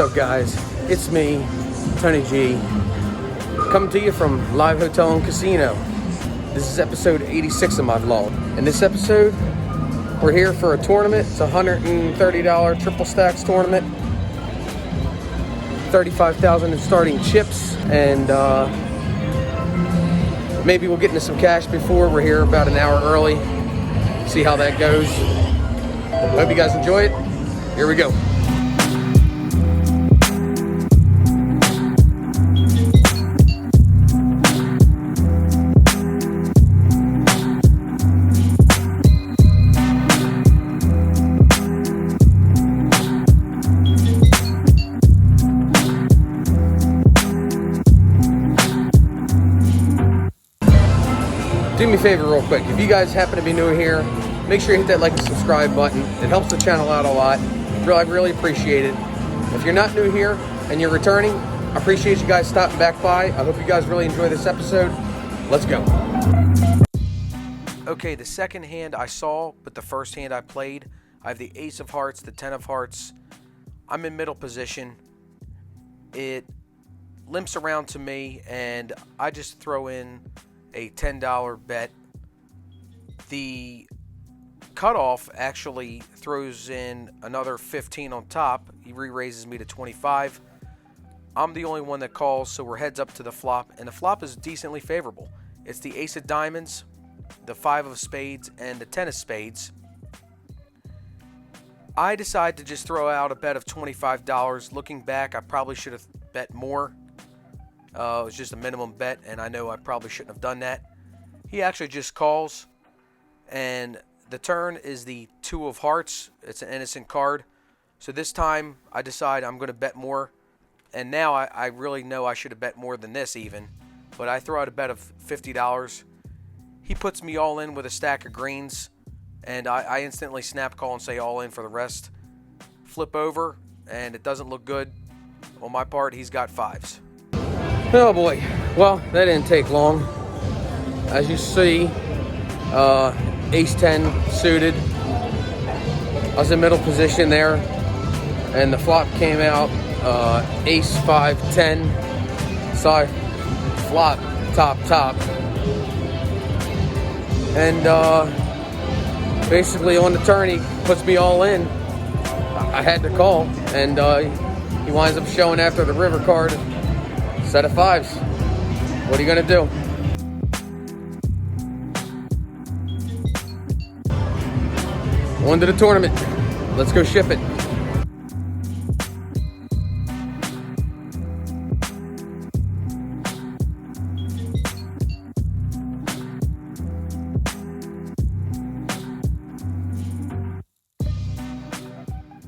up, guys? It's me, Tony G, coming to you from Live Hotel and Casino. This is episode 86 of my vlog. In this episode, we're here for a tournament. It's a $130 triple stacks tournament. 35,000 in starting chips, and maybe we'll get into some cash before we're here about an hour early. See how that goes. Hope you guys enjoy it. Here we go. Do me a favor real quick. If you guys happen to be new here, make sure you hit that like and subscribe button. It helps the channel out a lot. I really appreciate it. If you're not new here and you're returning, I appreciate you guys stopping back by. I hope you guys really enjoy this episode. Let's go. Okay, the second hand I saw, but the first hand I played, I have the ace of hearts, the 10 of hearts. I'm in middle position. It limps around to me, and I just throw in a $10 bet. The cutoff actually throws in another 15 on top. He re-raises me to 25. I'm the only one that calls, so we're heads up to the flop, and the flop is decently favorable. It's the ace of diamonds, the 5 of spades, and the 10 of spades. I decide to just throw out a bet of $25. Looking back, I probably should have bet more. It was just a minimum bet, and I know I probably shouldn't have done that. He actually just calls, and the turn is the 2 of hearts. It's an innocent card. So this time, I decide I'm going to bet more, and now I really know I should have bet more than this even, but I throw out a bet of $50. He puts me all in with a stack of greens, and I instantly snap call and say all in for the rest. Flip over, and it doesn't look good. On my part, he's got 5s. Oh boy, well, that didn't take long. As you see, ace 10 suited. I was in middle position there, and the flop came out ace 5 10. So flop top, and basically on the turn he puts me all in. I had to call, and he winds up showing after the river card set of 5s. What are you gonna do? On to the tournament. Let's go ship it.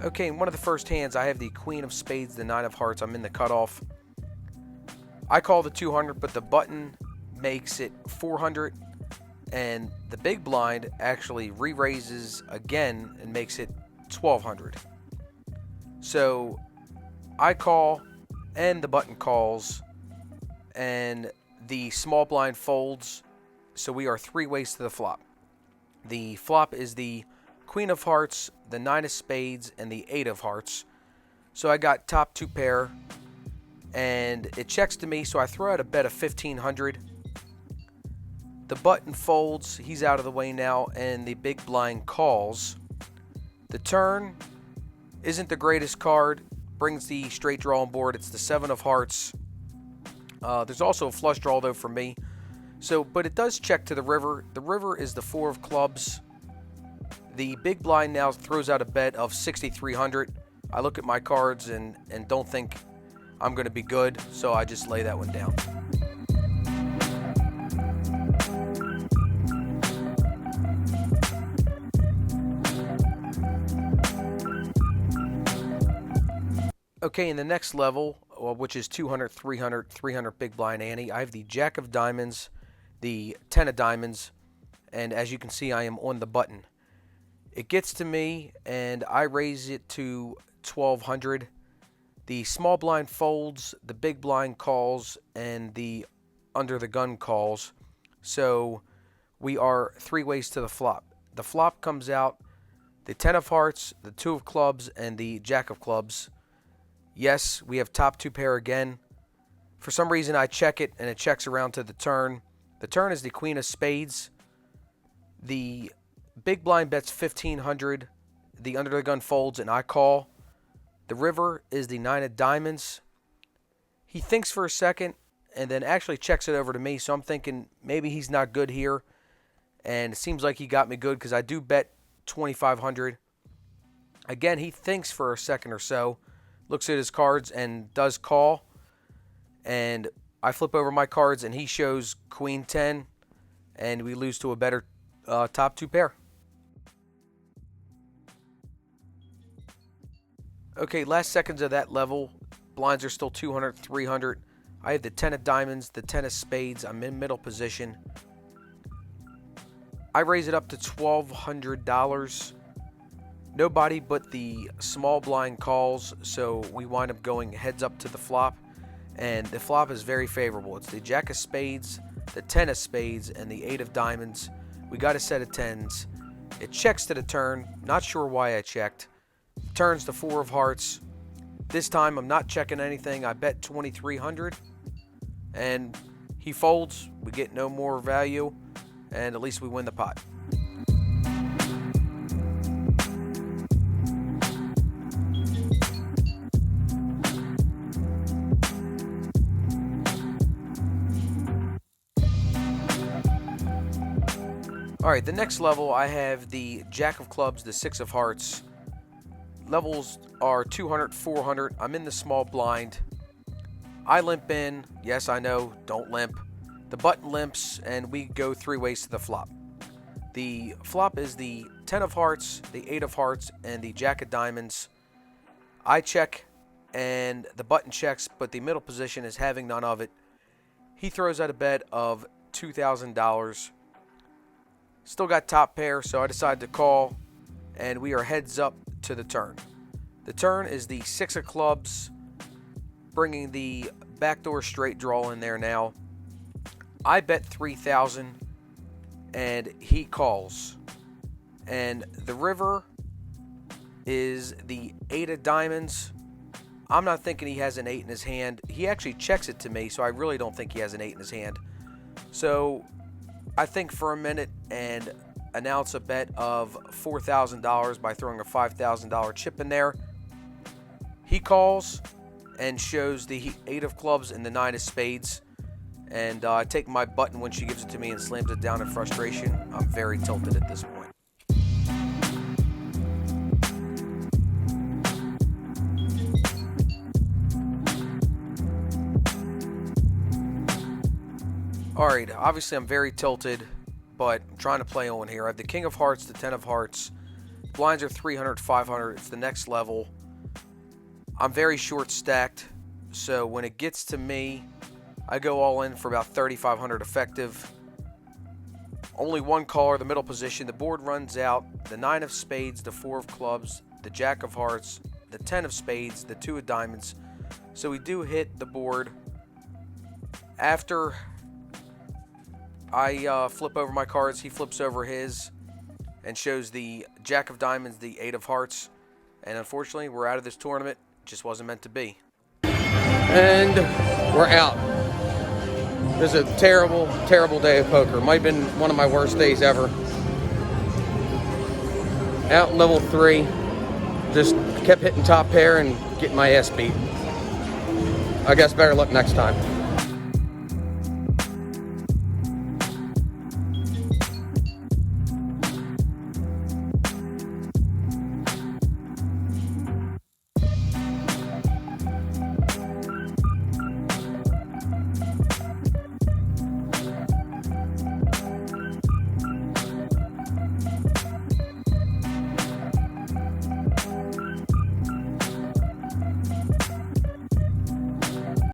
Okay, in one of the first hands, I have the queen of spades, the 9 of hearts. I'm in the cutoff. I call the 200, but the button makes it 400, and the big blind actually re-raises again and makes it 1200. So I call, and the button calls, and the small blind folds. So we are 3 ways to the flop. The flop is the queen of hearts, the 9 of spades, and the 8 of hearts. So I got top 2 pair, and it checks to me, so I throw out a bet of 1500. The button folds, he's out of the way now, and the big blind calls. The turn isn't the greatest card, brings the straight draw on board. It's the 7 of hearts. There's also a flush draw though for me. So, but it does check to the river. The river is the 4 of clubs. The big blind now throws out a bet of 6,300. I look at my cards and don't think I'm going to be good, so I just lay that one down. Okay, in the next level, which is 200, 300, 300 big blind ante, I have the jack of diamonds, the 10 of diamonds, and as you can see, I am on the button. It gets to me, and I raise it to 1200. The small blind folds, the big blind calls, and the under the gun calls. So we are 3 ways to the flop. The flop comes out the 10 of hearts, the 2 of clubs, and the jack of clubs. Yes, we have top 2 pair again. For some reason, I check it, and it checks around to the turn. The turn is the queen of spades. The big blind bets 1,500. The under the gun folds, and I call. The river is the 9 of diamonds. He thinks for a second, and then actually checks it over to me, so I'm thinking maybe he's not good here. And it seems like he got me good because I do bet 2,500. Again, he thinks for a second or so, looks at his cards, and does call. And I flip over my cards, and he shows queen 10, and we lose to a better top 2 pair. Okay, last seconds of that level. Blinds are still 200, 300. I have the 10 of diamonds, the 10 of spades. I'm in middle position. I raise it up to $1,200. Nobody but the small blind calls, so we wind up going heads up to the flop. And the flop is very favorable. It's the jack of spades, the 10 of spades, and the 8 of diamonds. We got a set of 10s. It checks to the turn. Not sure why I checked. Turns to 4 of hearts. This time I'm not checking anything. I bet 2,300. And he folds. We get no more value. And at least we win the pot. Alright, the next level I have the jack of clubs, the 6 of hearts. Levels are 200, 400. I'm in the small blind. I limp in. Yes, I know, don't limp. The button limps, and we go 3 ways to the flop. The flop is the 10 of hearts, the 8 of hearts, and the jack of diamonds. I check, and the button checks, but the middle position is having none of it. He throws out a bet of $2,000. Still got top pair, so I decide to call, and we are heads up to the turn. The turn is the 6 of clubs, bringing the backdoor straight draw in there now. I bet 3,000, and he calls. And the river is the 8 of diamonds. I'm not thinking he has an 8 in his hand. He actually checks it to me, so I really don't think he has an 8 in his hand. So I think for a minute and announce a bet of $4,000 by throwing a $5,000 chip in there. He calls and shows the 8 of clubs and the 9 of spades. And I take my button when she gives it to me and slams it down in frustration. I'm very tilted at this point. Alright, obviously I'm very tilted, but I'm trying to play on here. I have the king of hearts, the 10 of hearts. Blinds are 300, 500. It's the next level. I'm very short stacked, so when it gets to me, I go all in for about 3,500 effective. Only one caller, the middle position. The board runs out. The 9 of spades, the 4 of clubs, the jack of hearts, the 10 of spades, the 2 of diamonds. So we do hit the board. After I flip over my cards, he flips over his and shows the jack of diamonds, the 8 of hearts. And unfortunately, we're out of this tournament. It just wasn't meant to be. And we're out. This is a terrible, terrible day of poker. Might have been one of my worst days ever. Out level 3. Just kept hitting top pair and getting my ass beat. I guess better luck next time.